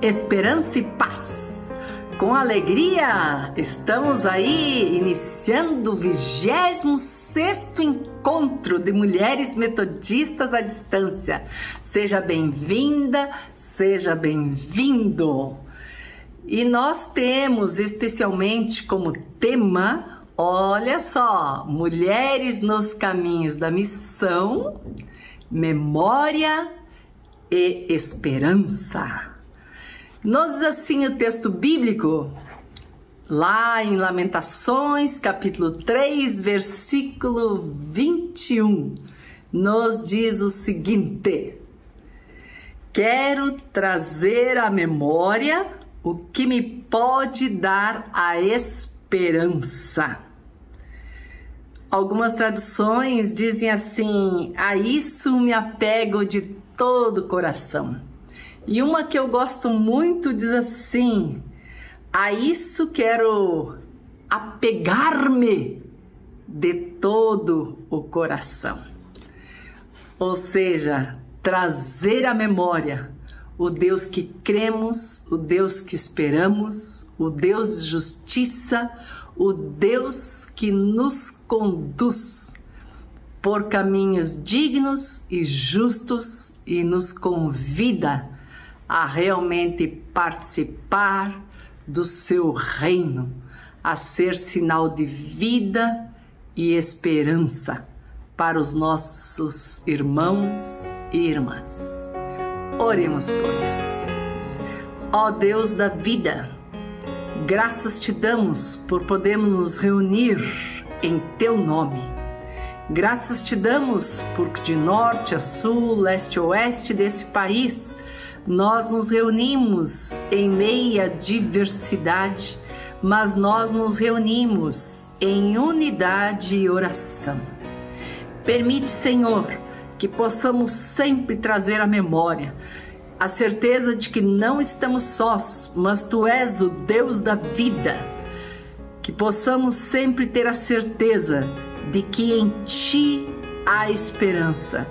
esperança e paz. Com alegria, estamos aí iniciando o 26º encontro de mulheres metodistas à distância. Seja bem-vinda, seja bem-vindo. E nós temos especialmente como tema, olha só, mulheres nos caminhos da missão, memória e esperança. Nos diz assim o texto bíblico, lá em Lamentações, capítulo 3, versículo 21, nos diz o seguinte: quero trazer à memória o que me pode dar a esperança. Algumas traduções dizem assim: a isso me apego de todo o coração. E uma que eu gosto muito diz assim: a isso quero apegar-me de todo o coração. Ou seja, trazer à memória o Deus que cremos, o Deus que esperamos, o Deus de justiça, o Deus que nos conduz por caminhos dignos e justos e nos convida a realmente participar do seu reino, a ser sinal de vida e esperança para os nossos irmãos e irmãs. Oremos, pois. Ó Deus da vida, graças te damos por podermos nos reunir em teu nome. Graças te damos porque de norte a sul, leste a oeste desse país, nós nos reunimos em meia diversidade, mas nós nos reunimos em unidade e oração. Permite, Senhor, que possamos sempre trazer à memória a certeza de que não estamos sós, mas Tu és o Deus da vida. Que possamos sempre ter a certeza de que em Ti há esperança.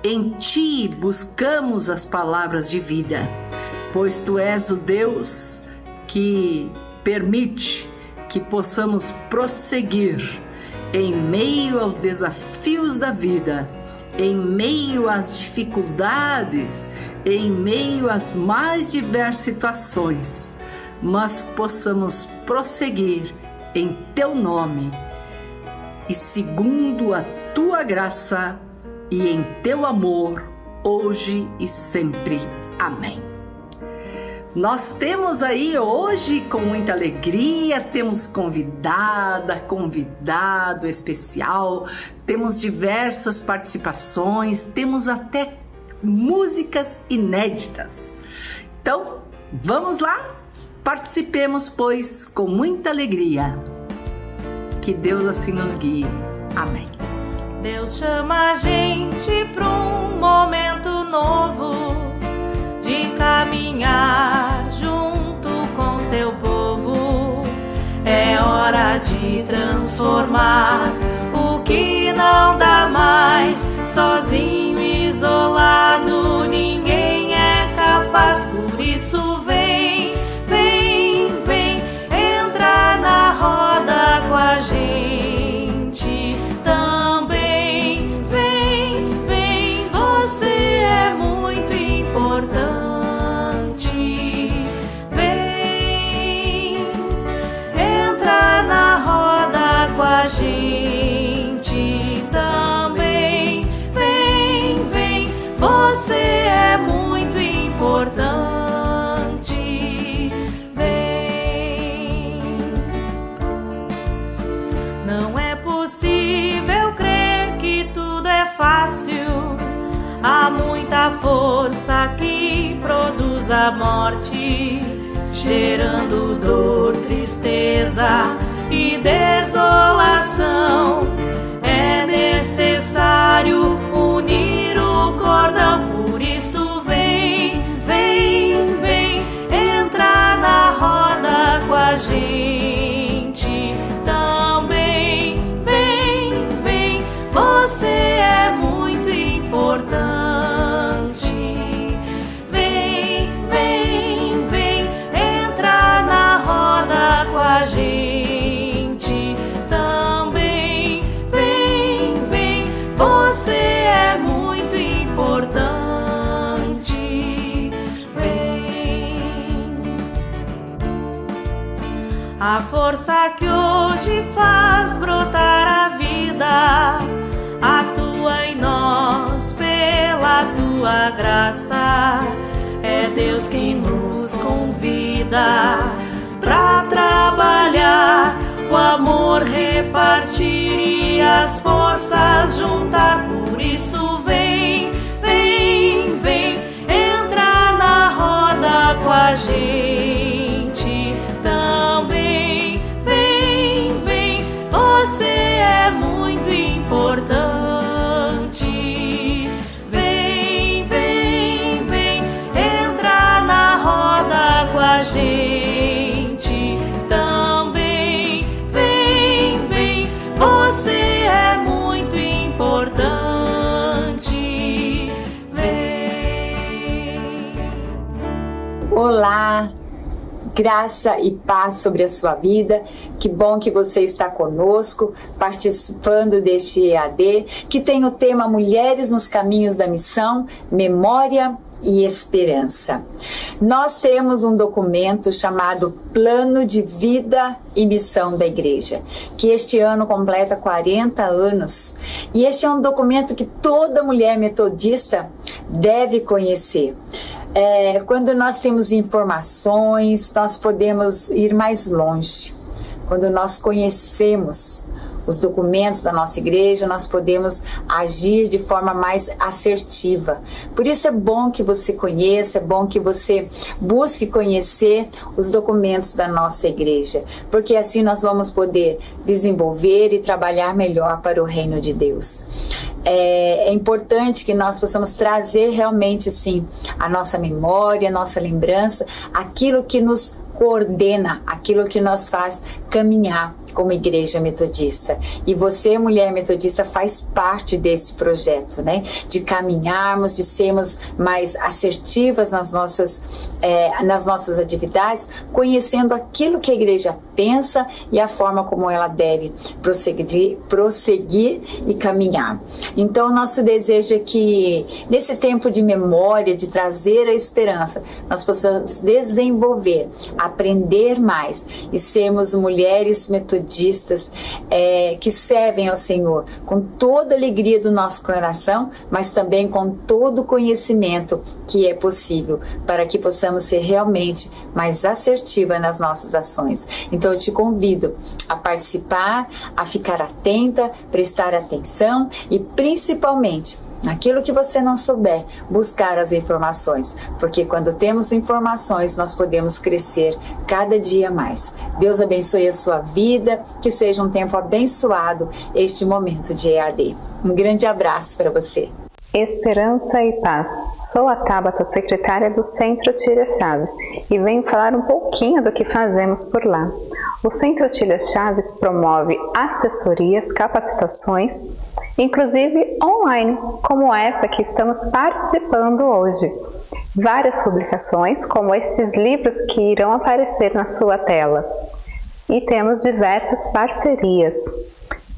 Em Ti buscamos as palavras de vida, pois Tu és o Deus que permite que possamos prosseguir em meio aos desafios da vida, em meio às dificuldades, em meio às mais diversas situações, mas possamos prosseguir em Teu nome e segundo a Tua graça e em Teu amor, hoje e sempre. Amém. Nós temos aí hoje, com muita alegria, temos convidado especial, temos diversas participações, temos até músicas inéditas. Então, vamos lá? Participemos, pois, com muita alegria. Que Deus assim nos guie. Amém. Deus chama a gente para um momento novo de caminhar junto com seu povo. É hora de transformar o que não dá mais. Sozinho, isolado, ninguém é capaz. Por isso vem, vem, vem, entra na roda com a gente. Gente também, vem, vem, você é muito importante, vem. Não é possível crer que tudo é fácil, há muita força que produz a morte, gerando dor, tristeza e desolação. É necessário unir o cordão. Por isso vem, vem, vem, entra na roda com a gente também. Vem, vem, você é muito importante. Vem, vem, vem. a força que hoje faz brotar a vida, atua em nós pela tua graça. É Deus quem nos convida pra trabalhar, o amor repartir e as forças juntar. Por isso vem, vem, vem, entra na roda com a gente também. Vem, vem, você é muito importante. Vem, vem, vem, entra na roda com a gente também. Vem, vem, você é muito importante. Vem. Olá, graça e paz sobre a sua vida. Que bom que você está conosco, participando deste EAD, que tem o tema Mulheres nos Caminhos da Missão, Memória e Esperança. Nós temos um documento chamado Plano de Vida e Missão da Igreja, que este ano completa 40 anos. E este é um documento que toda mulher metodista deve conhecer. Quando nós temos informações, nós podemos ir mais longe. Quando nós conhecemos os documentos da nossa igreja, nós podemos agir de forma mais assertiva. Por isso é bom que você conheça, é bom que você busque conhecer os documentos da nossa igreja, porque assim nós vamos poder desenvolver e trabalhar melhor para o reino de Deus. É importante que nós possamos trazer realmente, sim, a nossa memória, a nossa lembrança, aquilo que nos coordena, aquilo que nos faz caminhar como igreja metodista. E você, mulher metodista, faz parte desse projeto, né? De caminharmos, de sermos mais assertivas nas nossas atividades, conhecendo aquilo que a igreja pensa e a forma como ela deve prosseguir e caminhar. Então, nosso desejo é que, nesse tempo de memória, de trazer a esperança, nós possamos desenvolver, aprender mais e sermos mulheres metodistas que servem ao Senhor com toda a alegria do nosso coração, mas também com todo o conhecimento que é possível, para que possamos ser realmente mais assertivas nas nossas ações. Então eu te convido a participar, a ficar atenta, prestar atenção e principalmente naquilo que você não souber, buscar as informações, porque quando temos informações, nós podemos crescer cada dia mais. Deus abençoe a sua vida, que seja um tempo abençoado este momento de EAD. Um grande abraço para você. Esperança e paz. Sou a Tabata, secretária do Centro Otília Chaves, e venho falar um pouquinho do que fazemos por lá. O Centro Otília Chaves promove assessorias, capacitações, inclusive online, como essa que estamos participando hoje. Várias publicações, como estes livros que irão aparecer na sua tela. E temos diversas parcerias.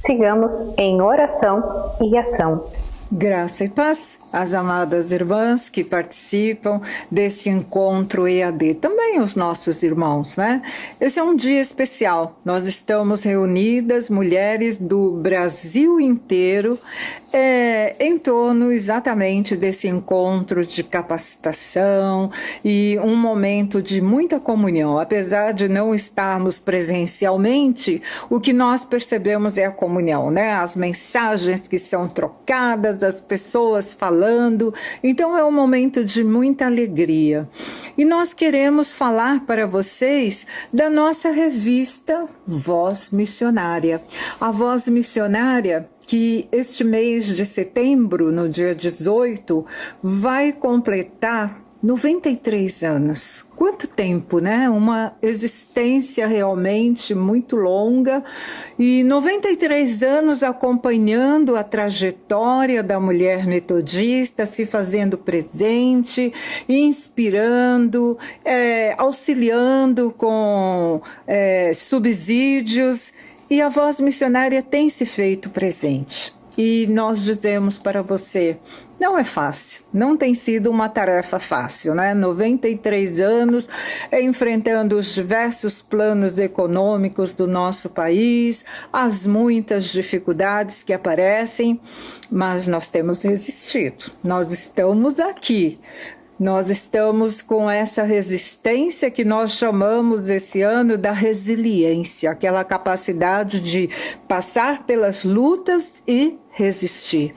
Sigamos em oração e ação. Graça e paz às amadas irmãs que participam desse encontro EAD, também os nossos irmãos, né? Esse é um dia especial, nós estamos reunidas, mulheres do Brasil inteiro, em torno exatamente desse encontro de capacitação e um momento de muita comunhão. Apesar de não estarmos presencialmente, o que nós percebemos é a comunhão, né? As mensagens que são trocadas, as pessoas falando, então é um momento de muita alegria. E nós queremos falar para vocês da nossa revista Voz Missionária. A Voz Missionária, que este mês de setembro, no dia 18, vai completar 93 anos. Quanto tempo, né? Uma existência realmente muito longa e 93 anos acompanhando a trajetória da mulher metodista, se fazendo presente, inspirando, auxiliando com subsídios, e a Voz Missionária tem se feito presente. e nós dizemos para você, não é fácil, não tem sido uma tarefa fácil, né? 93 anos enfrentando os diversos planos econômicos do nosso país, as muitas dificuldades que aparecem, mas nós temos resistido, nós estamos aqui. Nós estamos com essa resistência que nós chamamos esse ano da resiliência, aquela capacidade de passar pelas lutas e resistir.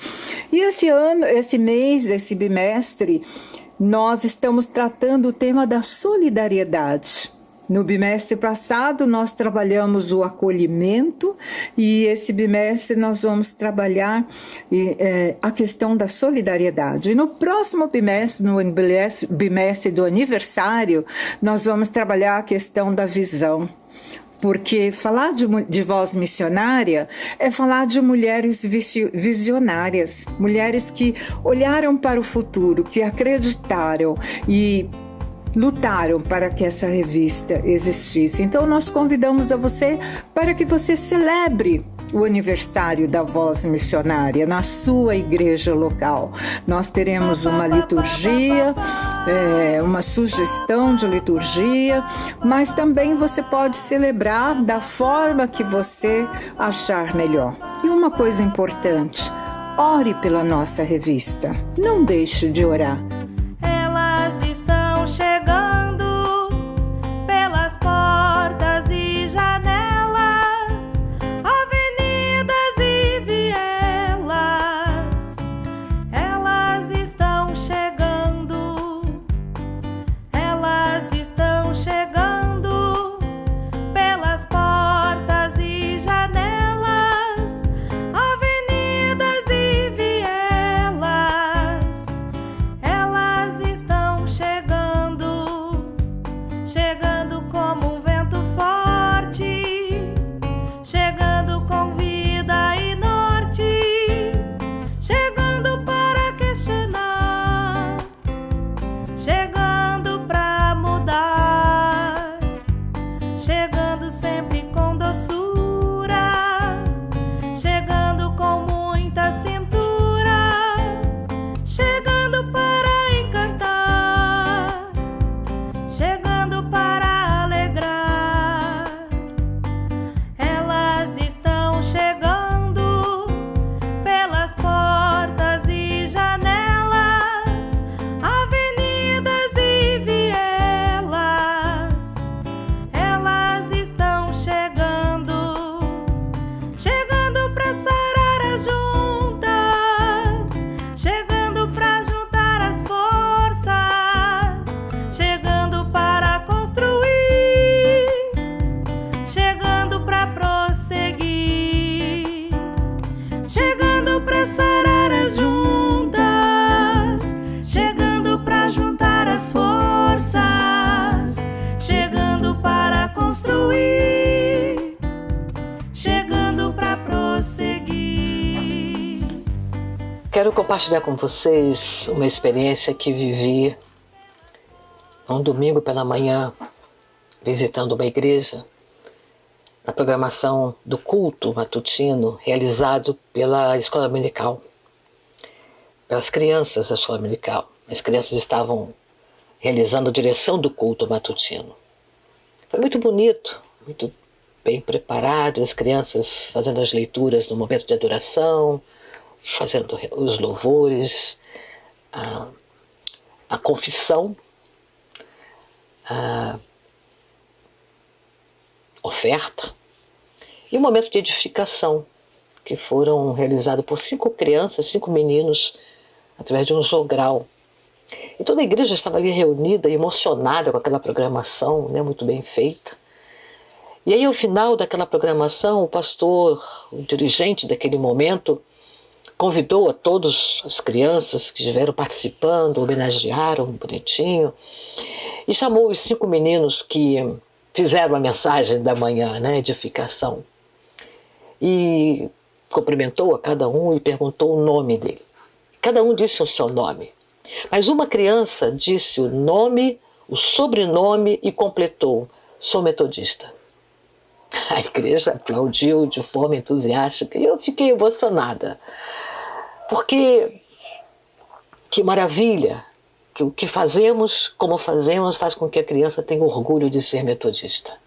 E esse ano, esse mês, esse bimestre, nós estamos tratando o tema da solidariedade. No bimestre passado, nós trabalhamos o acolhimento e esse bimestre nós vamos trabalhar a questão da solidariedade. E no próximo bimestre, no bimestre do aniversário, nós vamos trabalhar a questão da visão. Porque falar de voz missionária é falar de mulheres visionárias, mulheres que olharam para o futuro, que acreditaram e lutaram para que essa revista existisse. Então nós convidamos a você para que você celebre o aniversário da Voz Missionária na sua igreja local. Nós teremos uma liturgia, uma sugestão de liturgia, mas também você pode celebrar da forma que você achar melhor. E uma coisa importante, ore pela nossa revista. Não deixe de orar. Elas estão chegando pelas portas e janelas, avenidas e vielas. Elas estão chegando, elas estão chegando pelas portas e janelas, avenidas e vielas. Elas estão chegando, chegando como um vento forte, chegando com vida e norte, chegando para questionar, chegando para mudar, chegando sempre com doçura, chegando com muita cintura, chegando para encantar, chegando para alegrar. Elas estão chegando pelas portas e janelas, avenidas e vielas. Elas estão chegando, chegando para sarar as juntas, chegando para juntar as forças, chegando para construir, chegando para prosseguir, chegando para sarar as juntas, chegando para juntar as forças, chegando para construir, chegando para prosseguir. Quero compartilhar com vocês uma experiência que vivi um domingo pela manhã, visitando uma igreja, na programação do culto matutino realizado pela escola dominical, pelas crianças da escola dominical. As crianças estavam realizando a direção do culto matutino. Foi muito bonito, muito bem preparado, as crianças fazendo as leituras no momento de adoração, fazendo os louvores, a confissão, a oferta e o momento de edificação, que foram realizados por 5 crianças, 5 meninos, através de um jogral. E toda a igreja estava ali reunida, emocionada com aquela programação, né, muito bem feita. E aí, ao final daquela programação, o pastor, o dirigente daquele momento, convidou a todas as crianças que estiveram participando, homenagearam bonitinho, e chamou os 5 meninos que fizeram a mensagem da manhã, né, edificação. E cumprimentou a cada um e perguntou o nome dele. Cada um disse o seu nome. Mas uma criança disse o nome, o sobrenome e completou: sou metodista. A igreja aplaudiu de forma entusiástica e eu fiquei emocionada. Porque que maravilha que o que fazemos, como fazemos, faz com que a criança tenha orgulho de ser metodista.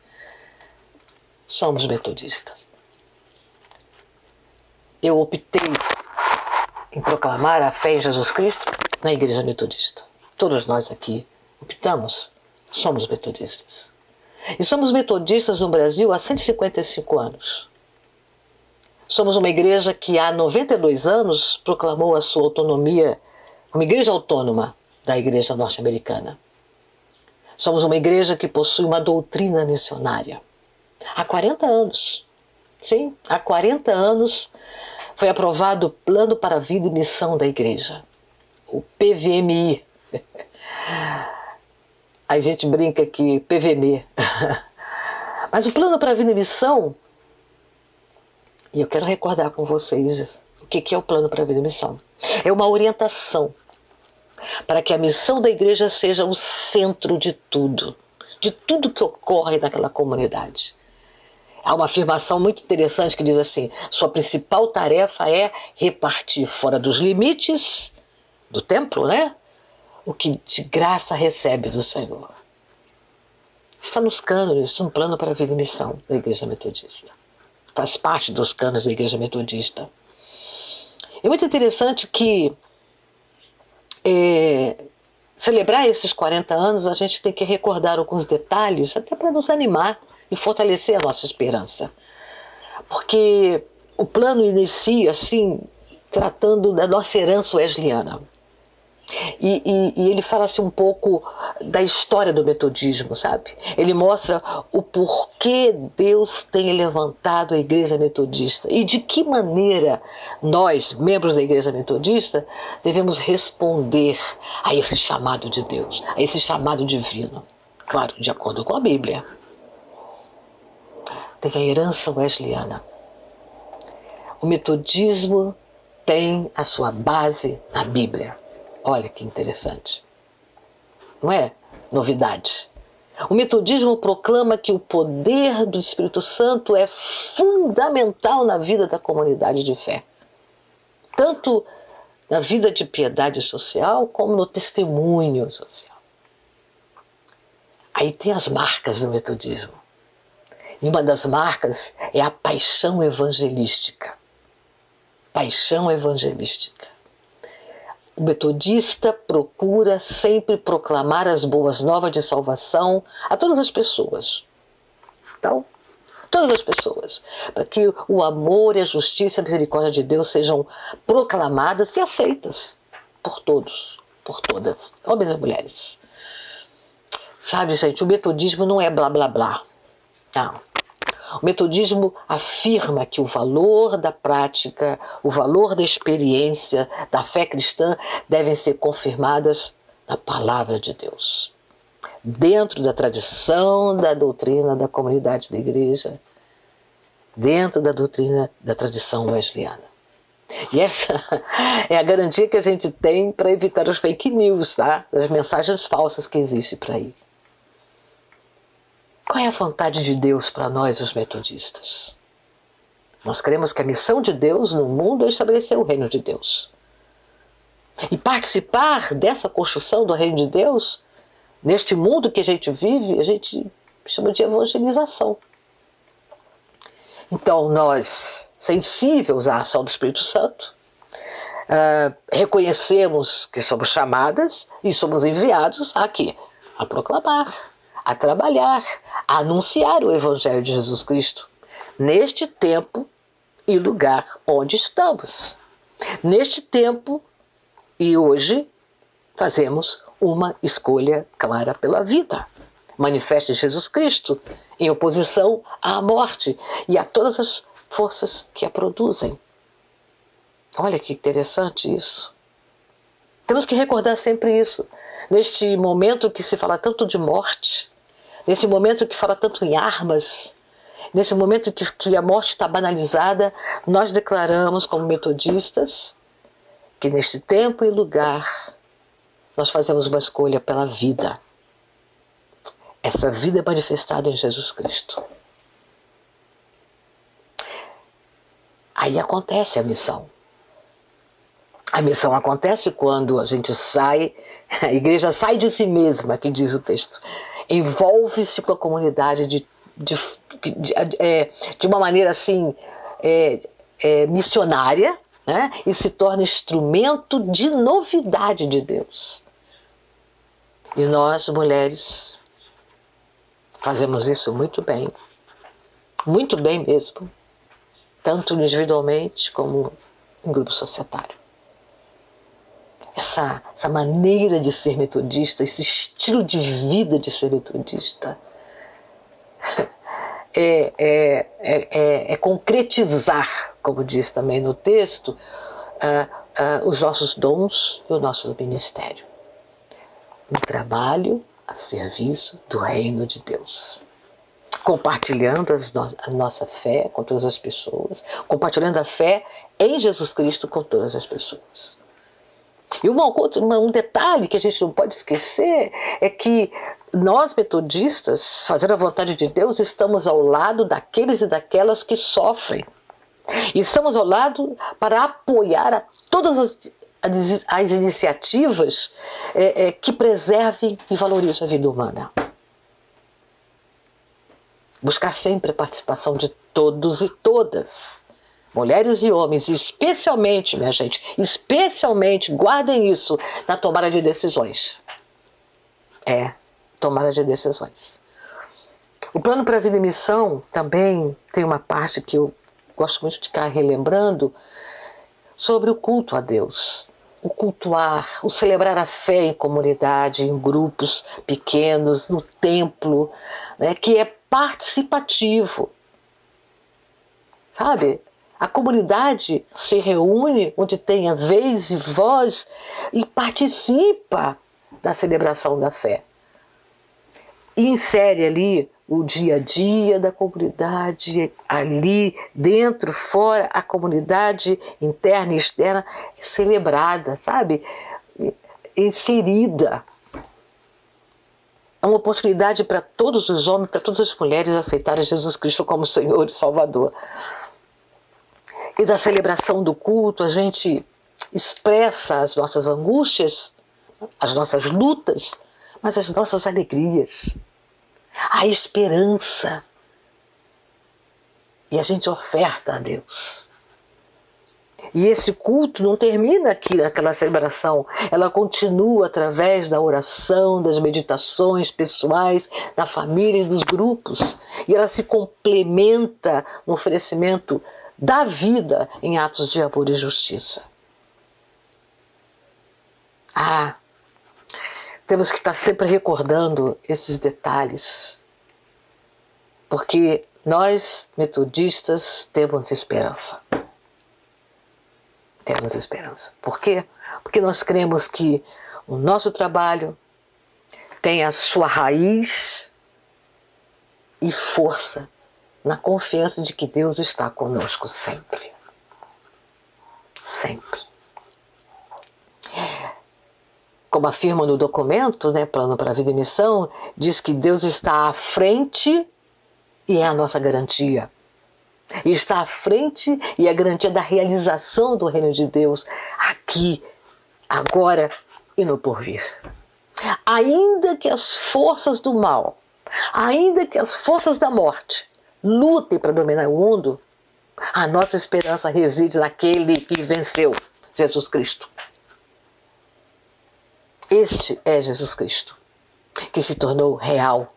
Somos metodistas. Eu optei em proclamar a fé em Jesus Cristo na igreja metodista. Todos nós aqui optamos, somos metodistas. E somos metodistas no Brasil há 155 anos. Somos uma igreja que há 92 anos proclamou a sua autonomia, uma igreja autônoma da igreja norte-americana. Somos uma igreja que possui uma doutrina missionária. Há 40 anos, sim, há 40 anos foi aprovado o Plano para a Vida e Missão da Igreja, o PVMI. A gente brinca aqui, PVM. Mas o Plano para a Vida e Missão, e eu quero recordar com vocês o que é o Plano para a Vida e Missão. É uma orientação para que a missão da igreja seja o centro de tudo que ocorre naquela comunidade. Há uma afirmação muito interessante que diz assim: sua principal tarefa é repartir fora dos limites do templo, né? O que de graça recebe do Senhor. Está nos cânones, isso é um plano para a vida e missão da Igreja Metodista. Faz parte dos cânones da Igreja Metodista. É muito interessante que celebrar esses 40 anos, a gente tem que recordar alguns detalhes, até para nos animar e fortalecer a nossa esperança. Porque o plano inicia, assim, tratando da nossa herança wesleyana. E ele fala assim um pouco da história do metodismo, sabe? Ele mostra o porquê Deus tem levantado a Igreja Metodista e de que maneira nós, membros da Igreja Metodista, devemos responder a esse chamado de Deus, a esse chamado divino. Claro, de acordo com a Bíblia. Tem a herança wesleyana. O metodismo tem a sua base na Bíblia. Olha que interessante. Não é novidade. O metodismo proclama que o poder do Espírito Santo é fundamental na vida da comunidade de fé. Tanto na vida de piedade social, como no testemunho social. Aí tem as marcas do metodismo. E uma das marcas é a paixão evangelística. Paixão evangelística. O metodista procura sempre proclamar as boas novas de salvação a todas as pessoas. Então, todas as pessoas. Para que o amor e a justiça e a misericórdia de Deus sejam proclamadas e aceitas por todos, por todas, homens e mulheres. Sabe, gente, o metodismo não é blá blá blá. Não. O metodismo afirma que o valor da prática, o valor da experiência, da fé cristã devem ser confirmadas na palavra de Deus. Dentro da tradição, da doutrina da comunidade da igreja, dentro da doutrina da tradição wesleyana. E essa é a garantia que a gente tem para evitar os fake news, tá? As mensagens falsas que existem por aí. Qual é a vontade de Deus para nós, os metodistas? Nós cremos que a missão de Deus no mundo é estabelecer o reino de Deus. E participar dessa construção do reino de Deus, neste mundo que a gente vive, a gente chama de evangelização. Então nós, sensíveis à ação do Espírito Santo, reconhecemos que somos chamadas e somos enviados aqui a proclamar, a trabalhar, a anunciar o Evangelho de Jesus Cristo, neste tempo e lugar onde estamos. Neste tempo e hoje, fazemos uma escolha clara pela vida. Manifeste Jesus Cristo em oposição à morte e a todas as forças que a produzem. Olha que interessante isso. Temos que recordar sempre isso. Neste momento que se fala tanto de morte, nesse momento que fala tanto em armas, nesse momento que a morte está banalizada, nós declaramos como metodistas que neste tempo e lugar nós fazemos uma escolha pela vida. Essa vida é manifestada em Jesus Cristo. Aí acontece a missão. A missão acontece quando a gente sai, a igreja sai de si mesma, que diz o texto, envolve-se com a comunidade de uma maneira assim, missionária, né? E se torna instrumento de novidade de Deus. E nós, mulheres, fazemos isso muito bem mesmo, tanto individualmente como em grupo societário. Essa maneira de ser metodista, esse estilo de vida de ser metodista, é concretizar, como diz também no texto, os nossos dons e o nosso ministério. Um trabalho a serviço do reino de Deus. Compartilhando a nossa fé com todas as pessoas, compartilhando a fé em Jesus Cristo com todas as pessoas. E um detalhe que a gente não pode esquecer é que nós, metodistas, fazendo a vontade de Deus, estamos ao lado daqueles e daquelas que sofrem. E estamos ao lado para apoiar a todas as iniciativas que preservem e valorizem a vida humana. Buscar sempre a participação de todos e todas, mulheres e homens, e especialmente, minha gente, especialmente, guardem isso, na tomada de decisões. Tomada de decisões. O Plano para a Vida e Missão também tem uma parte que eu gosto muito de ficar relembrando, sobre o culto a Deus. O cultuar, o celebrar a fé em comunidade, em grupos pequenos, no templo, né, que é participativo. Sabe? A comunidade se reúne onde tem a vez e voz e participa da celebração da fé. E insere ali o dia a dia da comunidade, ali dentro, fora, a comunidade interna e externa é celebrada, sabe? Inserida. É uma oportunidade para todos os homens, para todas as mulheres aceitarem Jesus Cristo como Senhor e Salvador. E da celebração do culto, a gente expressa as nossas angústias, as nossas lutas, mas as nossas alegrias, a esperança. E a gente oferta a Deus. E esse culto não termina aqui naquela celebração, ela continua através da oração, das meditações pessoais, da família e dos grupos. E ela se complementa no oferecimento da vida em atos de amor e justiça. Temos que estar sempre recordando esses detalhes, porque nós, metodistas, temos esperança. Temos esperança. Por quê? Porque nós cremos que o nosso trabalho tem a sua raiz e força na confiança de que Deus está conosco sempre. Sempre. Como afirma no documento, né, Plano para a Vida e Missão, diz que Deus está à frente e é a nossa garantia. E está à frente e é a garantia da realização do reino de Deus aqui, agora e no porvir. Ainda que as forças do mal, ainda que as forças da morte lutem para dominar o mundo, a nossa esperança reside naquele que venceu, Jesus Cristo. Este é Jesus Cristo, que se tornou real.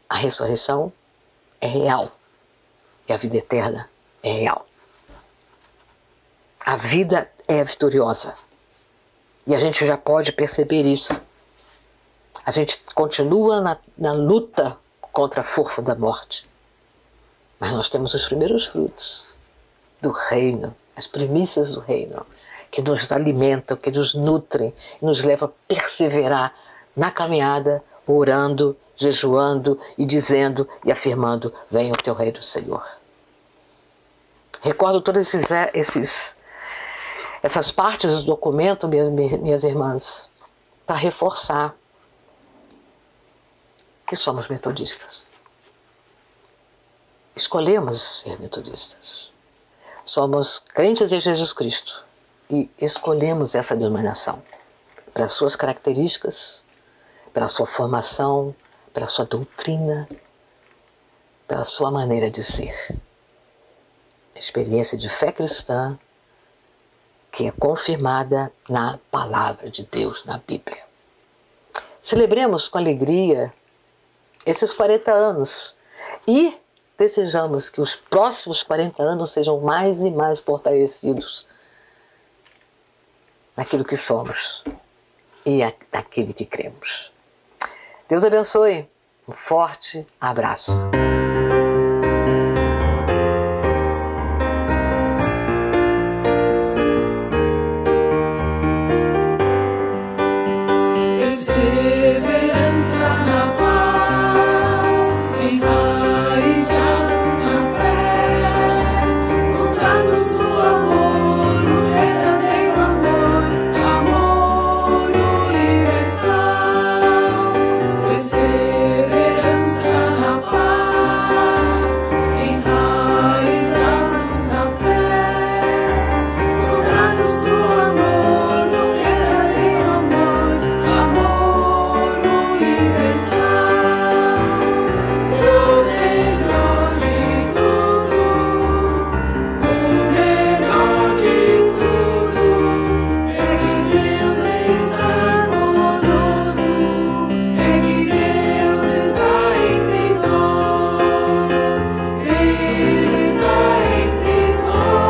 A ressurreição é real e a vida eterna é real. A vida é vitoriosa e a gente já pode perceber isso. A gente continua na luta contra a força da morte, mas nós temos os primeiros frutos do reino, as primícias do reino, que nos alimentam, que nos nutrem, nos levam a perseverar na caminhada, orando, jejuando e dizendo e afirmando: venha o teu reino, Senhor. Recordo todas essas partes do documento, minhas irmãs, para reforçar que somos metodistas. escolhemos ser metodistas. Somos crentes em Jesus Cristo e escolhemos essa denominação pelas suas características, pela sua formação, pela sua doutrina, pela sua maneira de ser. Experiência de fé cristã que é confirmada na palavra de Deus, na Bíblia. Celebremos com alegria esses 40 anos e desejamos que os próximos 40 anos sejam mais e mais fortalecidos naquilo que somos e naquele que cremos. Deus abençoe. Um forte abraço. Perseverança na paz, enraizados na fé, fundados no amor, no verdadeiro amor, amor universal. Perseverança na paz, enraizados na fé, fundados no amor, no verdadeiro amor, amor universal. E o melhor de tudo, o melhor de tudo, é que Deus está conosco, é que Deus está entre nós, Ele está entre nós.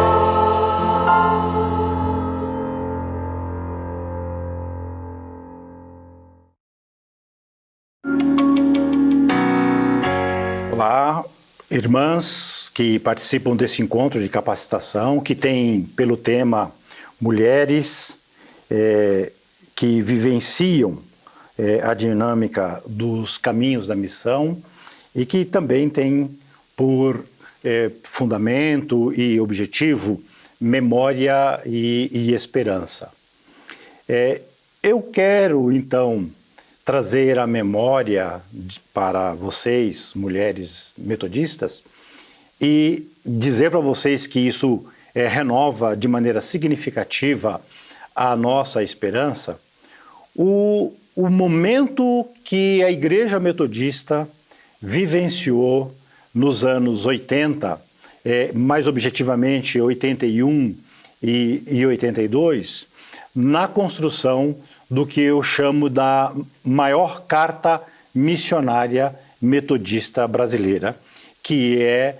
Olá, irmãs que participam desse encontro de capacitação, que tem pelo tema mulheres que vivenciam a dinâmica dos caminhos da missão e que também tem por fundamento e objetivo memória e esperança. Eu quero, então, trazer a memória para vocês, mulheres metodistas, e dizer para vocês que isso renova de maneira significativa a nossa esperança, o momento que a Igreja Metodista vivenciou nos anos 80, mais objetivamente 81 e 82, na construção do que eu chamo da maior carta missionária metodista brasileira, que é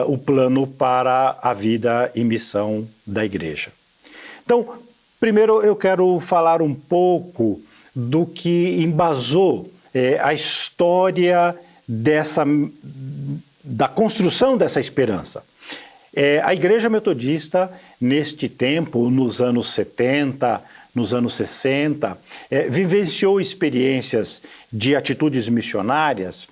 o plano para a vida e missão da Igreja. Então, primeiro eu quero falar um pouco do que embasou a história da construção dessa esperança. A Igreja Metodista, neste tempo, nos anos 70, nos anos 60, vivenciou experiências de atitudes missionárias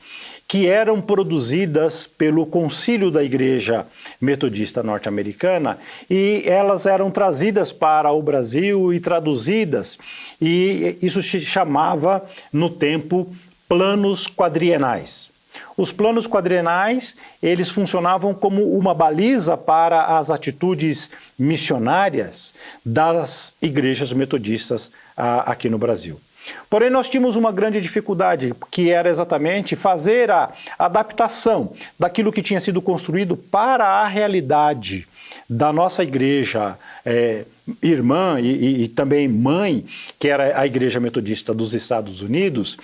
que eram produzidas pelo Concílio da Igreja Metodista Norte-Americana, e elas eram trazidas para o Brasil e traduzidas, e isso se chamava, no tempo, planos quadrienais. Os planos quadrienais, eles funcionavam como uma baliza para as atitudes missionárias das igrejas metodistas aqui no Brasil. Porém, nós tínhamos uma grande dificuldade, que era exatamente fazer a adaptação daquilo que tinha sido construído para a realidade da nossa igreja irmã e também mãe, que era a Igreja Metodista dos Estados Unidos,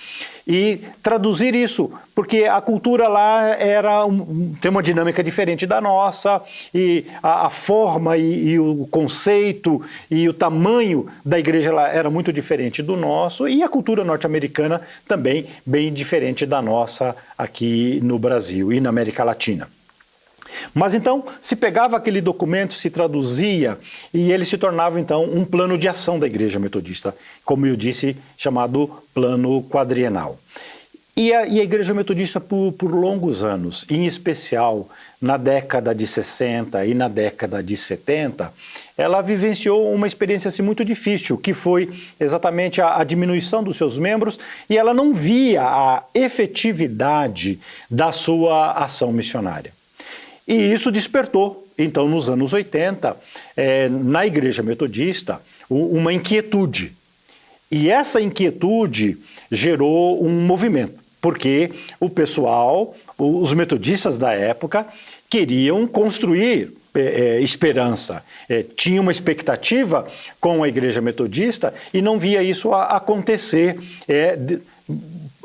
e traduzir isso, porque a cultura lá tem uma dinâmica diferente da nossa, e a forma e o conceito e o tamanho da igreja lá era muito diferente do nosso, e a cultura norte-americana também bem diferente da nossa aqui no Brasil e na América Latina. Mas então se pegava aquele documento, se traduzia e ele se tornava então um plano de ação da Igreja Metodista, como eu disse, chamado plano quadrienal. E a Igreja Metodista por longos anos, em especial na década de 60 e na década de 70, ela vivenciou uma experiência assim, muito difícil, que foi exatamente a diminuição dos seus membros, e ela não via a efetividade da sua ação missionária. E isso despertou, então, nos anos 80, na Igreja Metodista, uma inquietude. E essa inquietude gerou um movimento, porque o pessoal, os metodistas da época, queriam construir esperança, tinha uma expectativa com a Igreja Metodista e não via isso acontecer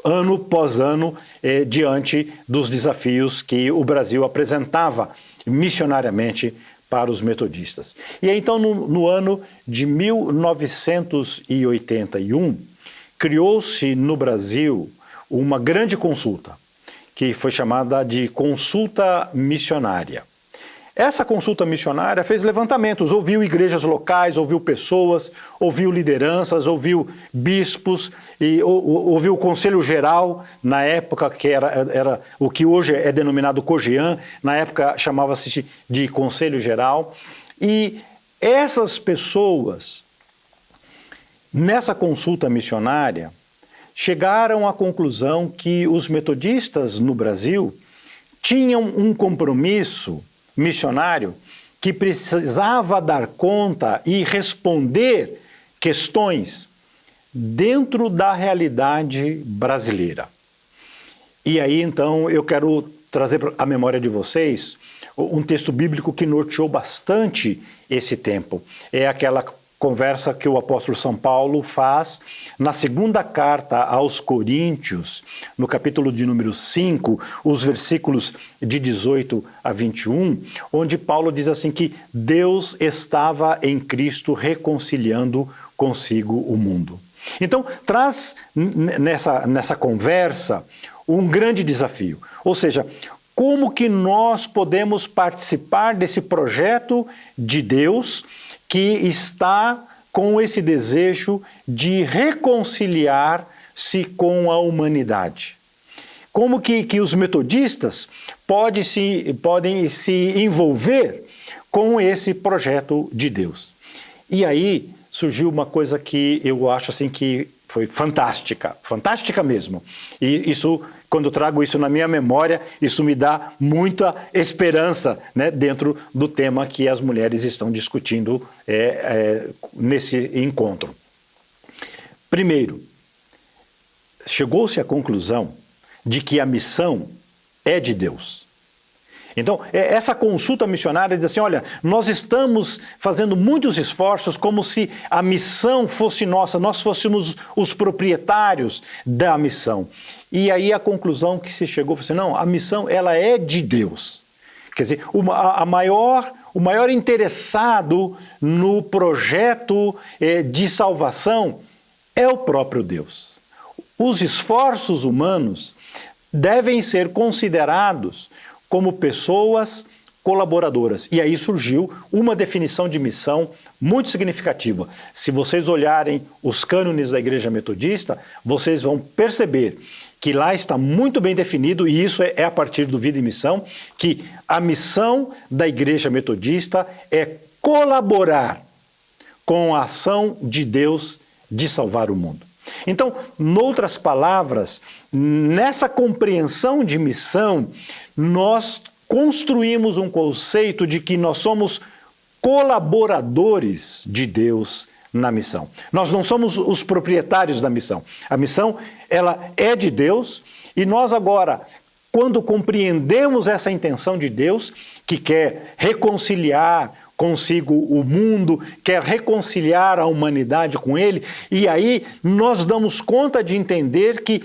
ano após ano diante dos desafios que o Brasil apresentava missionariamente para os metodistas. E então, no ano de 1981, criou-se no Brasil uma grande consulta, que foi chamada de Consulta Missionária. Essa consulta missionária fez levantamentos, ouviu igrejas locais, ouviu pessoas, ouviu lideranças, ouviu bispos, e ouviu o Conselho Geral, na época que era o que hoje é denominado COGEAN, na época chamava-se de Conselho Geral. E essas pessoas, nessa consulta missionária, chegaram à conclusão que os metodistas no Brasil tinham um compromisso missionário que precisava dar conta e responder questões dentro da realidade brasileira. E aí, então, eu quero trazer à memória de vocês um texto bíblico que norteou bastante esse tempo. É aquela conversa que o apóstolo São Paulo faz na segunda carta aos Coríntios, no capítulo de número 5, os versículos de 18 a 21, onde Paulo diz assim que Deus estava em Cristo reconciliando consigo o mundo. Então, traz nessa conversa um grande desafio, ou seja, como que nós podemos participar desse projeto de Deus que está com esse desejo de reconciliar-se com a humanidade. Como que os metodistas podem se envolver com esse projeto de Deus. E aí surgiu uma coisa que eu acho assim que foi fantástica, fantástica mesmo. E isso, quando eu trago isso na minha memória, isso me dá muita esperança, né, dentro do tema que as mulheres estão discutindo nesse encontro. Primeiro, chegou-se à conclusão de que a missão é de Deus. Então, essa consulta missionária diz assim, olha, nós estamos fazendo muitos esforços como se a missão fosse nossa, nós fôssemos os proprietários da missão. E aí a conclusão que se chegou foi assim, não, a missão ela é de Deus. Quer dizer, o maior interessado no projeto de salvação é o próprio Deus. Os esforços humanos devem ser considerados como pessoas colaboradoras. E aí surgiu uma definição de missão muito significativa. Se vocês olharem os cânones da Igreja Metodista, vocês vão perceber que lá está muito bem definido, e isso é a partir do Vida e Missão, que a missão da Igreja Metodista é colaborar com a ação de Deus de salvar o mundo. Então, noutras palavras, nessa compreensão de missão, nós construímos um conceito de que nós somos colaboradores de Deus na missão. Nós não somos os proprietários da missão. A missão, ela é de Deus e nós agora, quando compreendemos essa intenção de Deus, que quer reconciliar consigo o mundo, quer reconciliar a humanidade com ele, e aí nós damos conta de entender que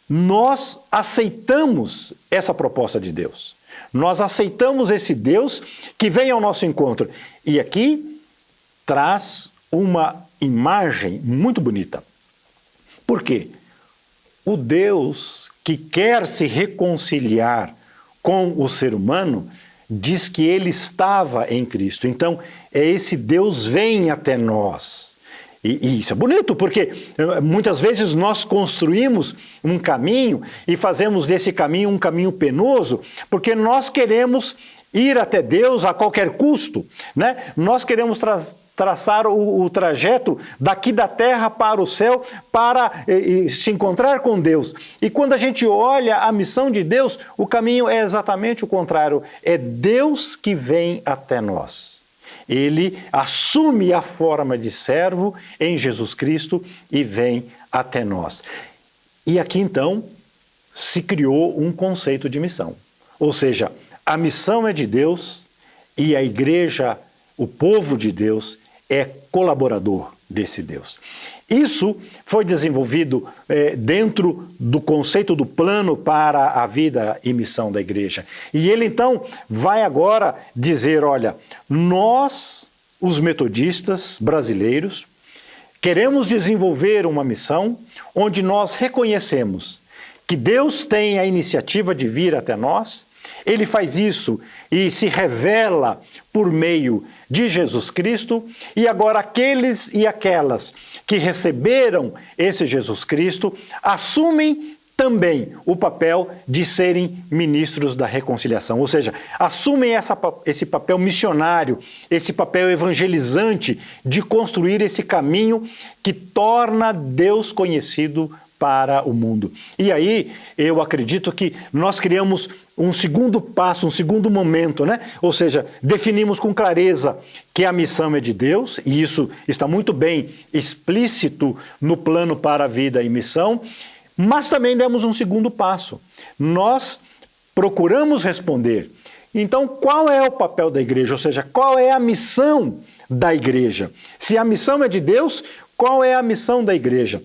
nós aceitamos essa proposta de Deus. Nós aceitamos esse Deus que vem ao nosso encontro. E aqui traz uma imagem muito bonita. Por quê? O Deus que quer se reconciliar com o ser humano diz que ele estava em Cristo. Então, esse Deus vem até nós. E isso é bonito, porque muitas vezes nós construímos um caminho e fazemos desse caminho um caminho penoso, porque nós queremos ir até Deus a qualquer custo, né? Nós queremos traçar o trajeto daqui da terra para o céu para se encontrar com Deus. E quando a gente olha a missão de Deus, o caminho é exatamente o contrário. É Deus que vem até nós. Ele assume a forma de servo em Jesus Cristo e vem até nós. E aqui então se criou um conceito de missão. Ou seja, a missão é de Deus e a igreja, o povo de Deus, é colaborador desse Deus. Isso foi desenvolvido dentro do conceito do plano para a vida e missão da igreja. E ele então vai agora dizer, olha, nós, os metodistas brasileiros, queremos desenvolver uma missão onde nós reconhecemos que Deus tem a iniciativa de vir até nós. Ele faz isso e se revela por meio de Jesus Cristo, e agora aqueles e aquelas que receberam esse Jesus Cristo assumem também o papel de serem ministros da reconciliação, ou seja, assumem esse papel missionário, esse papel evangelizante de construir esse caminho que torna Deus conhecido para o mundo. E aí eu acredito que nós criamos um segundo passo, um segundo momento, né? Ou seja, definimos com clareza que a missão é de Deus, e isso está muito bem explícito no plano para a vida e missão, mas também demos um segundo passo. Nós procuramos responder. Então, qual é o papel da igreja? Ou seja, qual é a missão da igreja? Se a missão é de Deus, qual é a missão da igreja?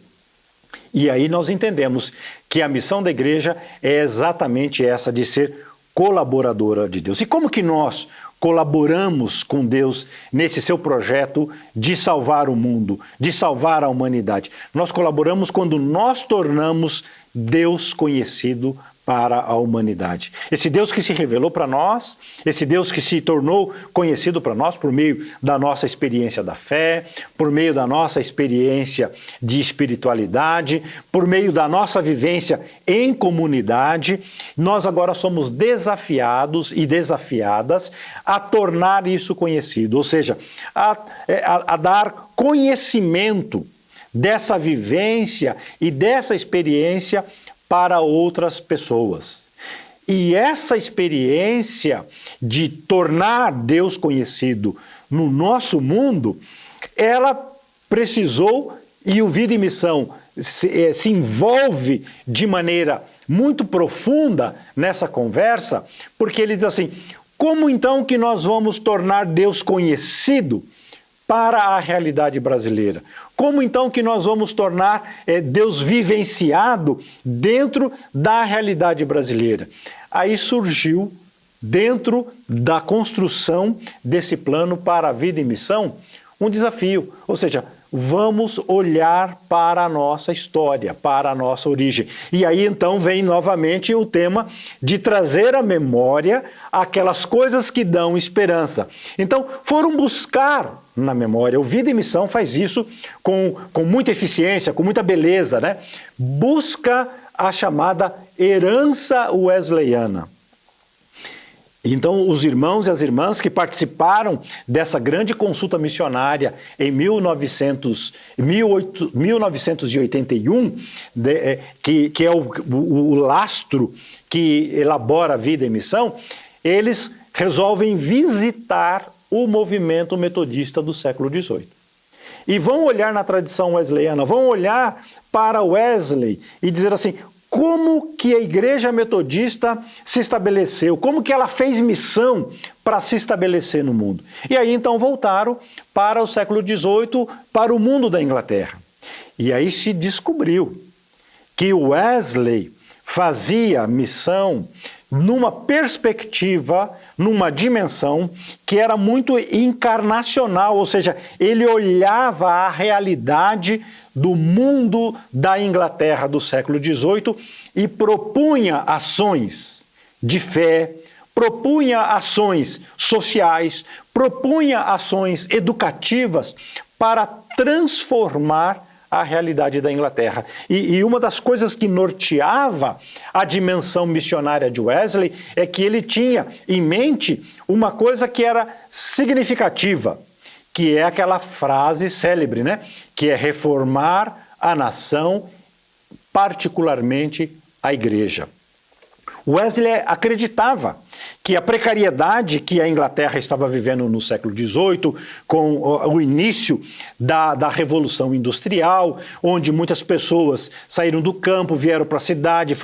E aí nós entendemos que a missão da igreja é exatamente essa, de ser colaboradora de Deus. E como que nós colaboramos com Deus nesse seu projeto de salvar o mundo, de salvar a humanidade? Nós colaboramos quando nós tornamos Deus conhecido para a humanidade. Esse Deus que se revelou para nós, esse Deus que se tornou conhecido para nós por meio da nossa experiência da fé, por meio da nossa experiência de espiritualidade, por meio da nossa vivência em comunidade, nós agora somos desafiados e desafiadas a tornar isso conhecido, ou seja, a dar conhecimento dessa vivência e dessa experiência para outras pessoas. E essa experiência de tornar Deus conhecido no nosso mundo, ela precisou, e o Vida e Missão se envolve de maneira muito profunda nessa conversa, porque ele diz assim, como então que nós vamos tornar Deus conhecido para a realidade brasileira? Como então que nós vamos tornar Deus vivenciado dentro da realidade brasileira? Aí surgiu, dentro da construção desse plano para a vida e missão, um desafio, ou seja, vamos olhar para a nossa história, para a nossa origem. E aí então vem novamente o tema de trazer à memória aquelas coisas que dão esperança. Então foram buscar na memória, o Vida e Missão faz isso com muita eficiência, com muita beleza, né? Busca a chamada herança wesleyana. Então, os irmãos e as irmãs que participaram dessa grande consulta missionária em 1981, que é o lastro que elabora a vida e missão, eles resolvem visitar o movimento metodista do século XVIII. E vão olhar na tradição wesleyana, vão olhar para Wesley e dizer assim, como que a igreja metodista se estabeleceu, como que ela fez missão para se estabelecer no mundo. E aí então voltaram para o século XVIII, para o mundo da Inglaterra. E aí se descobriu que Wesley fazia missão numa perspectiva, numa dimensão que era muito encarnacional, ou seja, ele olhava a realidade do mundo da Inglaterra do século XVIII e propunha ações de fé, propunha ações sociais, propunha ações educativas para transformar a realidade da Inglaterra. E uma das coisas que norteava a dimensão missionária de Wesley é que ele tinha em mente uma coisa que era significativa, que é aquela frase célebre, né? Que é reformar a nação, particularmente a igreja. Wesley acreditava que a precariedade que a Inglaterra estava vivendo no século XVIII, com o início da Revolução Industrial, onde muitas pessoas saíram do campo, vieram para a cidade,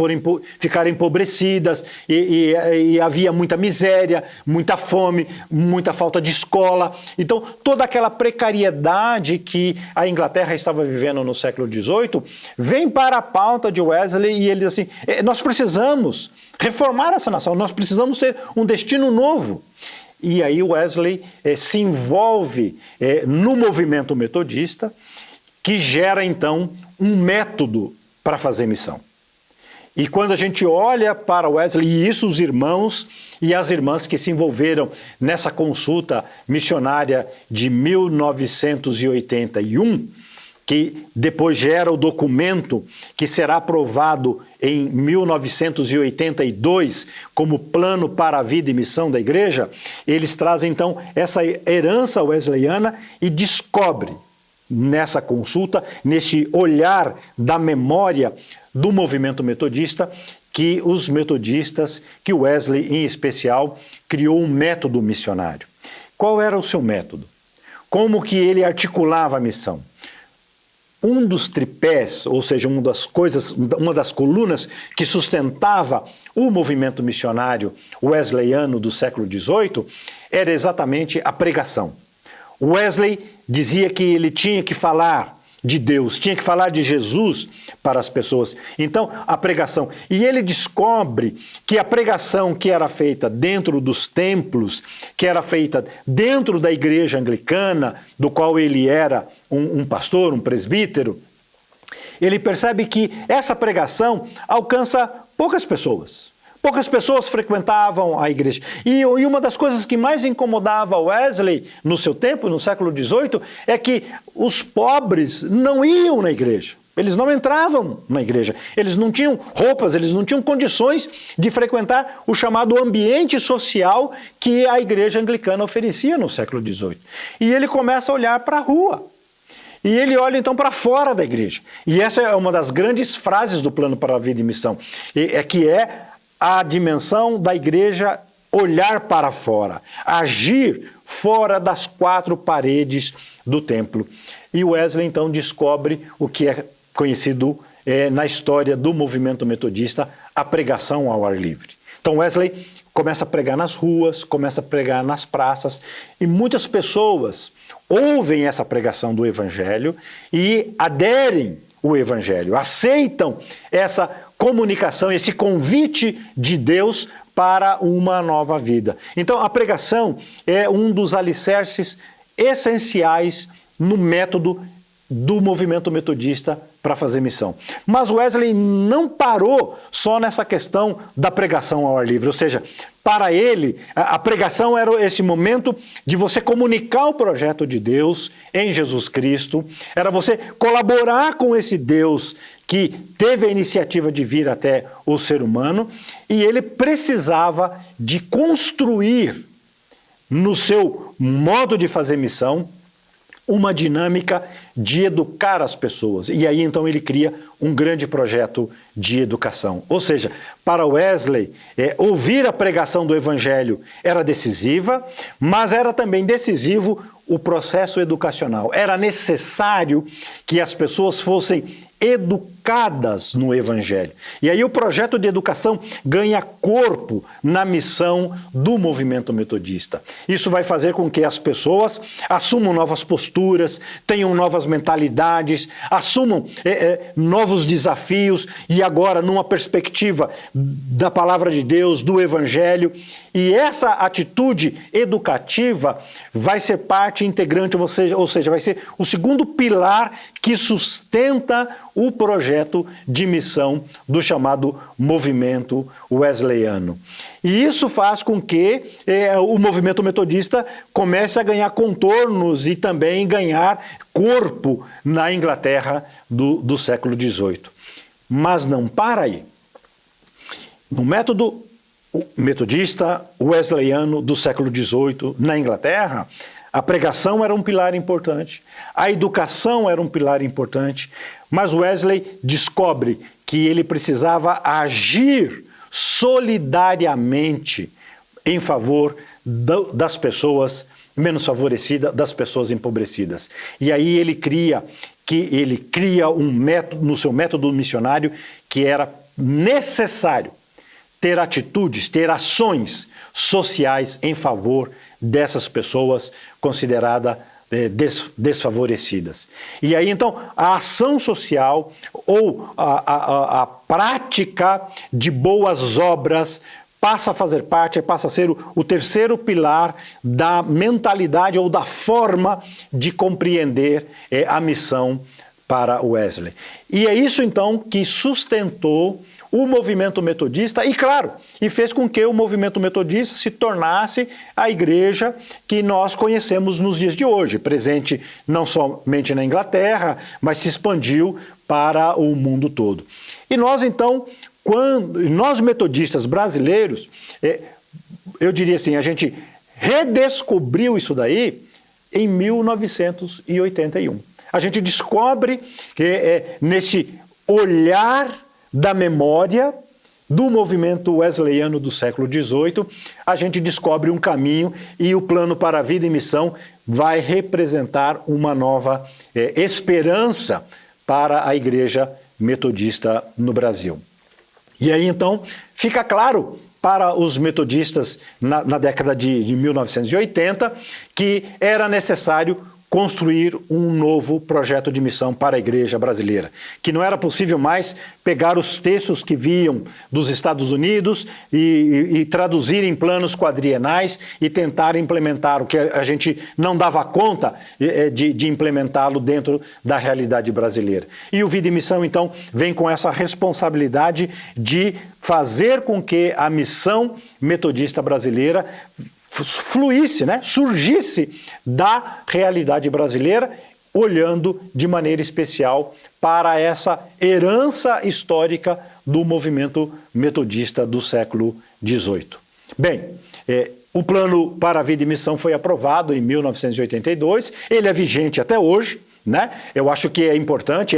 ficaram empobrecidas, e havia muita miséria, muita fome, muita falta de escola. Então, toda aquela precariedade que a Inglaterra estava vivendo no século XVIII vem para a pauta de Wesley e ele diz assim, nós precisamos reformar essa nação, nós precisamos ter um destino novo. E aí Wesley se envolve no movimento metodista, que gera então um método para fazer missão. E quando a gente olha para Wesley, e isso os irmãos e as irmãs que se envolveram nessa consulta missionária de 1981, que depois gera o documento que será aprovado em 1982 como plano para a vida e missão da igreja, eles trazem então essa herança wesleyana e descobre nessa consulta, nesse olhar da memória do movimento metodista, que os metodistas, que Wesley em especial, criou um método missionário. Qual era o seu método? Como que ele articulava a missão? Um dos tripés, ou seja, uma das colunas que sustentava o movimento missionário wesleyano do século XVIII era exatamente a pregação. Wesley dizia que ele tinha que falar de Deus, tinha que falar de Jesus para as pessoas. Então, a pregação. E ele descobre que a pregação que era feita dentro dos templos, que era feita dentro da igreja anglicana, do qual ele era um pastor, um presbítero, ele percebe que essa pregação alcança poucas pessoas. Poucas pessoas frequentavam a igreja. E uma das coisas que mais incomodava Wesley no seu tempo, no século XVIII, é que os pobres não iam na igreja. Eles não entravam na igreja. Eles não tinham roupas, eles não tinham condições de frequentar o chamado ambiente social que a igreja anglicana oferecia no século XVIII. E ele começa a olhar para a rua. E ele olha então para fora da igreja. E essa é uma das grandes frases do Plano para a Vida e Missão, que é a dimensão da igreja olhar para fora, agir fora das quatro paredes do templo. E Wesley então descobre o que é conhecido na história do movimento metodista, a pregação ao ar livre. Então Wesley começa a pregar nas ruas, começa a pregar nas praças, e muitas pessoas ouvem essa pregação do Evangelho e aderem ao Evangelho, aceitam essa comunicação, esse convite de Deus para uma nova vida. Então, a pregação é um dos alicerces essenciais no método do movimento metodista para fazer missão. Mas Wesley não parou só nessa questão da pregação ao ar livre, ou seja, para ele, a pregação era esse momento de você comunicar o projeto de Deus em Jesus Cristo, era você colaborar com esse Deus que teve a iniciativa de vir até o ser humano, e ele precisava de construir no seu modo de fazer missão uma dinâmica de educar as pessoas. E aí então ele cria um grande projeto de educação. Ou seja, para Wesley, ouvir a pregação do Evangelho era decisiva, mas era também decisivo o processo educacional. Era necessário que as pessoas fossem educadas no Evangelho. E aí o projeto de educação ganha corpo na missão do movimento metodista. Isso vai fazer com que as pessoas assumam novas posturas, tenham novas mentalidades, assumam novos desafios, e agora numa perspectiva da palavra de Deus, do Evangelho. E essa atitude educativa vai ser parte integrante, ou seja, vai ser o segundo pilar que sustenta o projeto projeto de missão do chamado movimento wesleyano. E isso faz com que o movimento metodista comece a ganhar contornos e também ganhar corpo na Inglaterra do século XVIII. Mas não para aí. No método metodista wesleyano do século XVIII, na Inglaterra, a pregação era um pilar importante, a educação era um pilar importante, mas Wesley descobre que ele precisava agir solidariamente em favor das pessoas menos favorecidas, das pessoas empobrecidas. E aí ele cria um método, no seu método missionário, que era necessário ter atitudes, ter ações sociais em favor dessas pessoas consideradas desfavorecidas. E aí, então, a ação social ou a prática de boas obras passa a fazer parte, passa a ser o terceiro pilar da mentalidade ou da forma de compreender a missão para Wesley. E é isso, então, que sustentou o movimento metodista e, claro, e fez com que o movimento metodista se tornasse a igreja que nós conhecemos nos dias de hoje, presente não somente na Inglaterra, mas se expandiu para o mundo todo. E nós, então, nós metodistas brasileiros, eu diria assim, a gente redescobriu isso daí em 1981. A gente descobre que nesse olhar da memória do movimento wesleyano do século XVIII, a gente descobre um caminho e o plano para a vida e missão vai representar uma nova esperança para a igreja metodista no Brasil. E aí, então, fica claro para os metodistas na década de 1980 que era necessário construir um novo projeto de missão para a igreja brasileira, que não era possível mais pegar os textos que vinham dos Estados Unidos e traduzir em planos quadrienais e tentar implementar o que a gente não dava conta de implementá-lo dentro da realidade brasileira. E o Vida e Missão, então, vem com essa responsabilidade de fazer com que a missão metodista brasileira fluísse, surgisse da realidade brasileira, olhando de maneira especial para essa herança histórica do movimento metodista do século XVIII. Bem, o Plano para a Vida e Missão foi aprovado em 1982, ele é vigente até hoje, Eu acho que é importante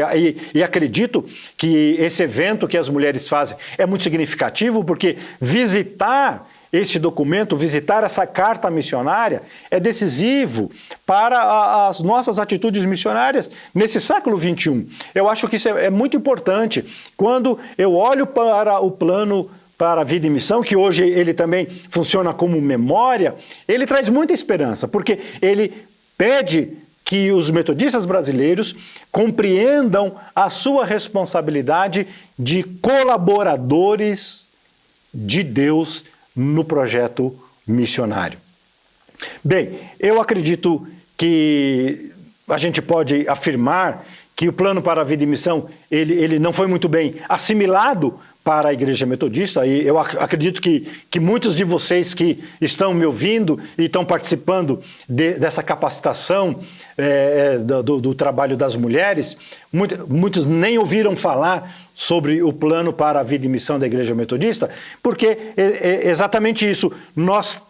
e acredito que esse evento que as mulheres fazem é muito significativo, porque visitar este documento, visitar essa carta missionária, é decisivo para as nossas atitudes missionárias nesse século XXI. Eu acho que isso é muito importante. Quando eu olho para o plano para a vida e missão, que hoje ele também funciona como memória, ele traz muita esperança, porque ele pede que os metodistas brasileiros compreendam a sua responsabilidade de colaboradores de Deus no projeto missionário. Bem, eu acredito que a gente pode afirmar que o plano para a vida e missão ele não foi muito bem assimilado para a igreja metodista, e eu acredito que muitos de vocês que estão me ouvindo e estão participando dessa capacitação do trabalho das mulheres, muitos nem ouviram falar sobre o plano para a vida e missão da igreja metodista, porque é exatamente isso, nós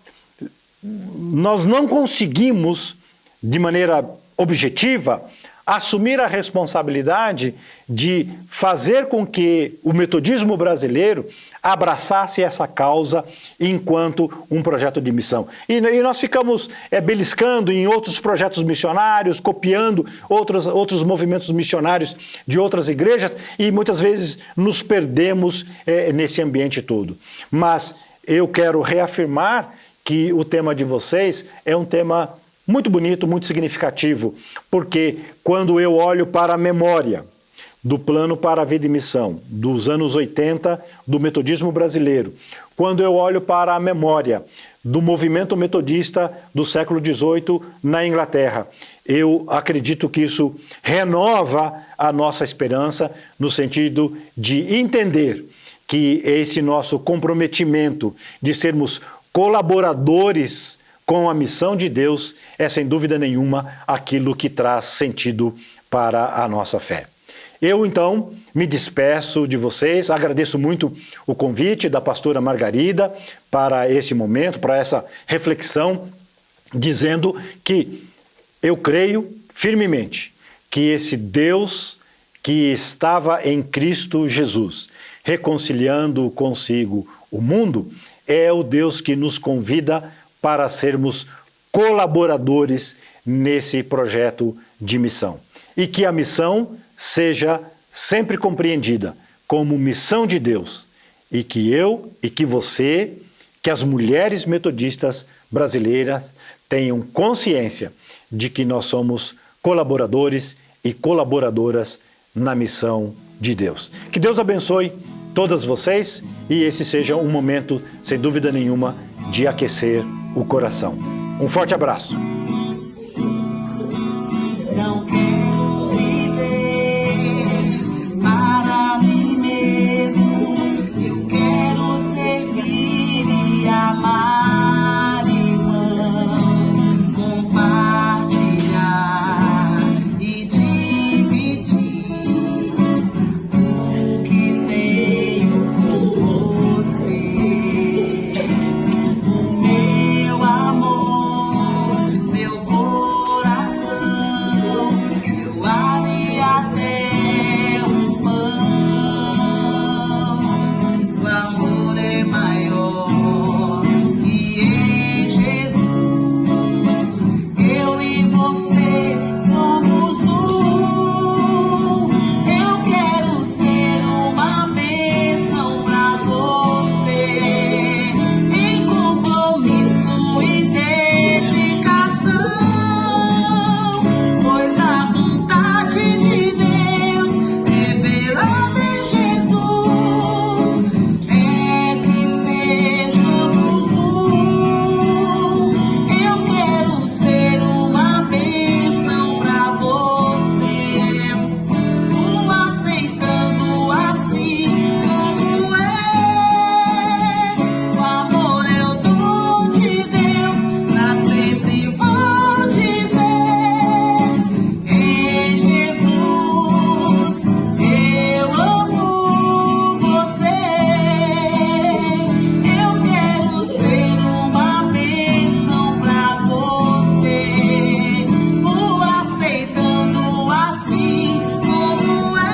não conseguimos, de maneira objetiva, assumir a responsabilidade de fazer com que o metodismo brasileiro abraçasse essa causa enquanto um projeto de missão. E nós ficamos beliscando em outros projetos missionários, copiando outros movimentos missionários de outras igrejas e muitas vezes nos perdemos nesse ambiente todo. Mas eu quero reafirmar que o tema de vocês é um tema muito bonito, muito significativo, porque quando eu olho para a memória do Plano para a Vida e Missão dos anos 80 do metodismo brasileiro, quando eu olho para a memória do movimento metodista do século XVIII na Inglaterra, eu acredito que isso renova a nossa esperança no sentido de entender que esse nosso comprometimento de sermos colaboradores com a missão de Deus é, sem dúvida nenhuma, aquilo que traz sentido para a nossa fé. Eu, então, me despeço de vocês, agradeço muito o convite da pastora Margarida para esse momento, para essa reflexão, dizendo que eu creio firmemente que esse Deus que estava em Cristo Jesus, reconciliando consigo o mundo, é o Deus que nos convida para sermos colaboradores nesse projeto de missão. E que a missão seja sempre compreendida como missão de Deus. E que eu e que você, que as mulheres metodistas brasileiras tenham consciência de que nós somos colaboradores e colaboradoras na missão de Deus. Que Deus abençoe todas vocês e esse seja um momento, sem dúvida nenhuma, de aquecer o coração. Um forte abraço. Não quero viver para mim mesmo, eu quero servir e amar, irmão, compartilhar e dividir o que tenho com você. O meu amor, meu coração, eu abri até um pão. O amor é maior que em Jesus. Eu e você somos um. Eu quero ser uma bênção pra você, em compromisso e dedicação, pois a vontade de Deus revelada em Jesus é que sejamos um. Eu quero ser uma bênção pra você, aceitando assim como é. O amor é o dom de Deus, pra sempre vou dizer. Em Jesus eu amo você. Eu quero ser uma bênção pra você, aceitando assim como é.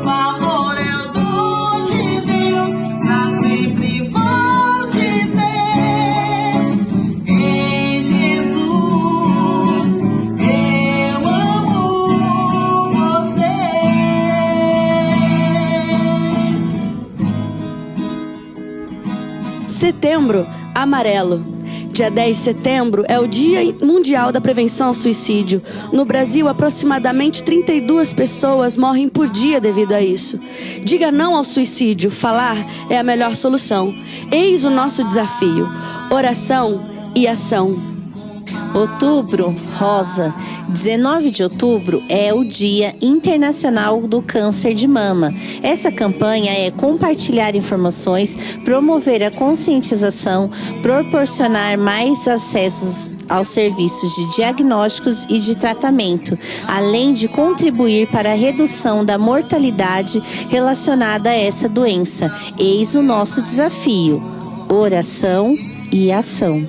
O amor é o dom de Deus, pra sempre vou dizer. Em Jesus eu amo você. Setembro Amarelo. Dia 10 de setembro é o Dia Mundial da Prevenção ao Suicídio. No Brasil, aproximadamente 32 pessoas morrem por dia devido a isso. Diga não ao suicídio. Falar é a melhor solução. Eis o nosso desafio: oração e ação. Outubro Rosa. 19 de outubro é o Dia Internacional do Câncer de Mama. Essa campanha é compartilhar informações, promover a conscientização, proporcionar mais acessos aos serviços de diagnósticos e de tratamento, além de contribuir para a redução da mortalidade relacionada a essa doença. Eis o nosso desafio: oração e ação.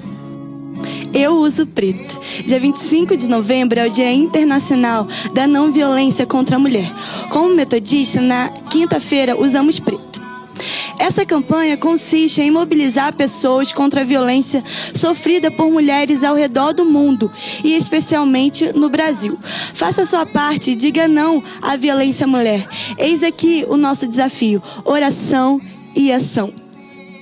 Eu uso preto. Dia 25 de novembro é o Dia Internacional da Não Violência contra a Mulher. Como metodista, na quinta-feira usamos preto. Essa campanha consiste em mobilizar pessoas contra a violência sofrida por mulheres ao redor do mundo e especialmente no Brasil. Faça a sua parte e diga não à violência à mulher. Eis aqui o nosso desafio: oração e ação.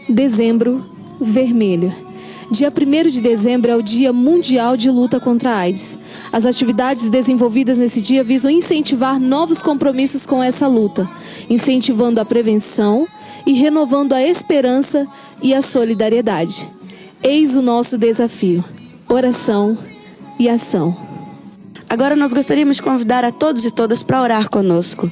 Dezembro Vermelho. Dia 1º de dezembro é o Dia Mundial de Luta contra a AIDS. As atividades desenvolvidas nesse dia visam incentivar novos compromissos com essa luta, incentivando a prevenção e renovando a esperança e a solidariedade. Eis o nosso desafio: oração e ação. Agora nós gostaríamos de convidar a todos e todas para orar conosco.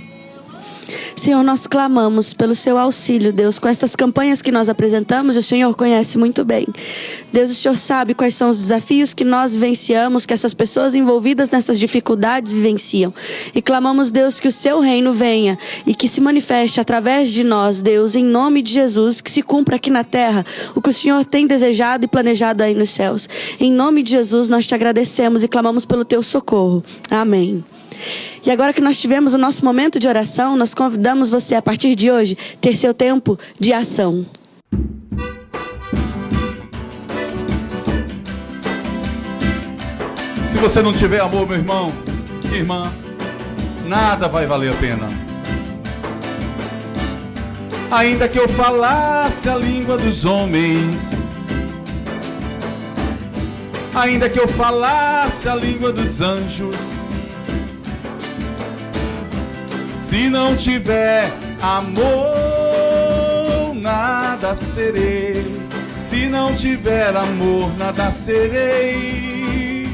Senhor, nós clamamos pelo seu auxílio, Deus, com estas campanhas que nós apresentamos, o Senhor conhece muito bem. Deus, o Senhor sabe quais são os desafios que nós vivenciamos, que essas pessoas envolvidas nessas dificuldades vivenciam. E clamamos, Deus, que o seu reino venha e que se manifeste através de nós, Deus, em nome de Jesus, que se cumpra aqui na terra o que o Senhor tem desejado e planejado aí nos céus. Em nome de Jesus, nós te agradecemos e clamamos pelo teu socorro. Amém. E agora que nós tivemos o nosso momento de oração, nós convidamos você a partir de hoje ter seu tempo de ação. Se você não tiver amor, meu irmão, minha irmã, nada vai valer a pena. Ainda que eu falasse a língua dos homens, ainda que eu falasse a língua dos anjos, se não tiver amor, nada serei. Se não tiver amor, nada serei.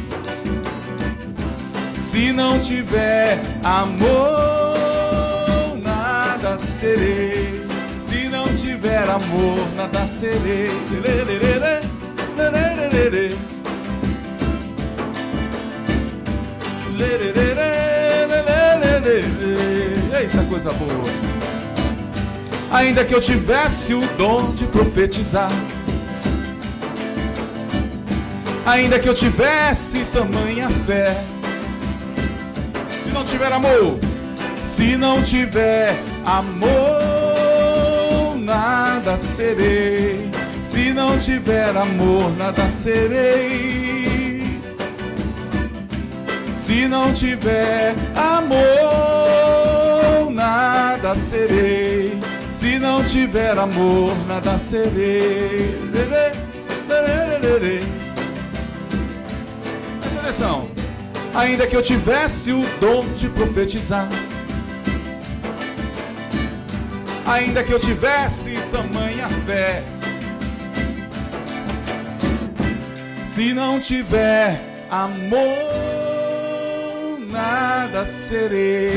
Se não tiver amor, nada serei. Se não tiver amor, nada serei. Eita, coisa boa. Ainda que eu tivesse o dom de profetizar, ainda que eu tivesse tamanha fé, se não tiver amor, se não tiver amor, nada serei. Se não tiver amor, nada serei. Se não tiver amor, nada serei. Se não tiver amor, nada serei. Presta atenção. Ainda que eu tivesse o dom de profetizar, ainda que eu tivesse tamanha fé, se não tiver amor, nada serei.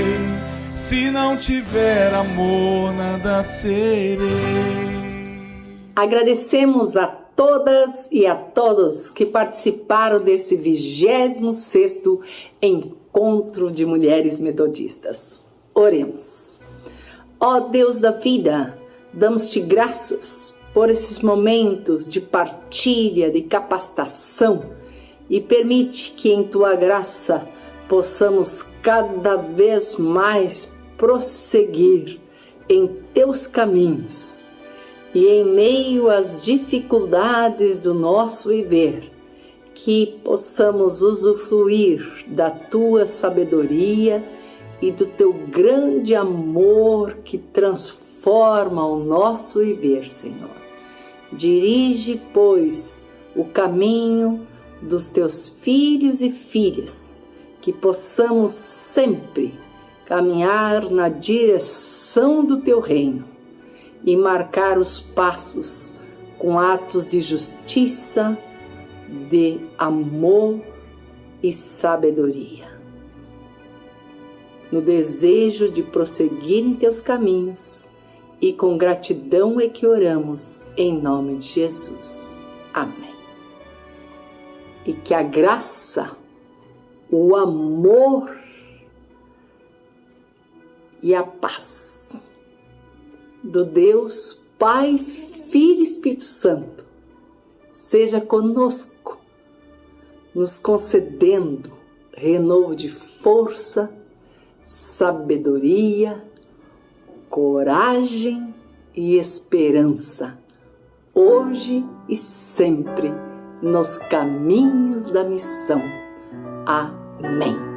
Se não tiver amor, nada serei. Agradecemos a todas e a todos que participaram desse 26º Encontro de Mulheres Metodistas. Oremos. Ó Deus da vida, damos-te graças por esses momentos de partilha, de capacitação, e permite que em tua graça possamos cada vez mais prosseguir em teus caminhos e em meio às dificuldades do nosso viver, que possamos usufruir da tua sabedoria e do teu grande amor que transforma o nosso viver, Senhor. Dirige, pois, o caminho dos teus filhos e filhas, que possamos sempre caminhar na direção do teu reino e marcar os passos com atos de justiça, de amor e sabedoria. No desejo de prosseguir em teus caminhos, e com gratidão é que oramos em nome de Jesus. Amém. E que a graça, o amor e a paz do Deus Pai, Filho e Espírito Santo seja conosco, nos concedendo renovo de força, sabedoria, coragem e esperança, hoje e sempre, nos caminhos da missão. Amém.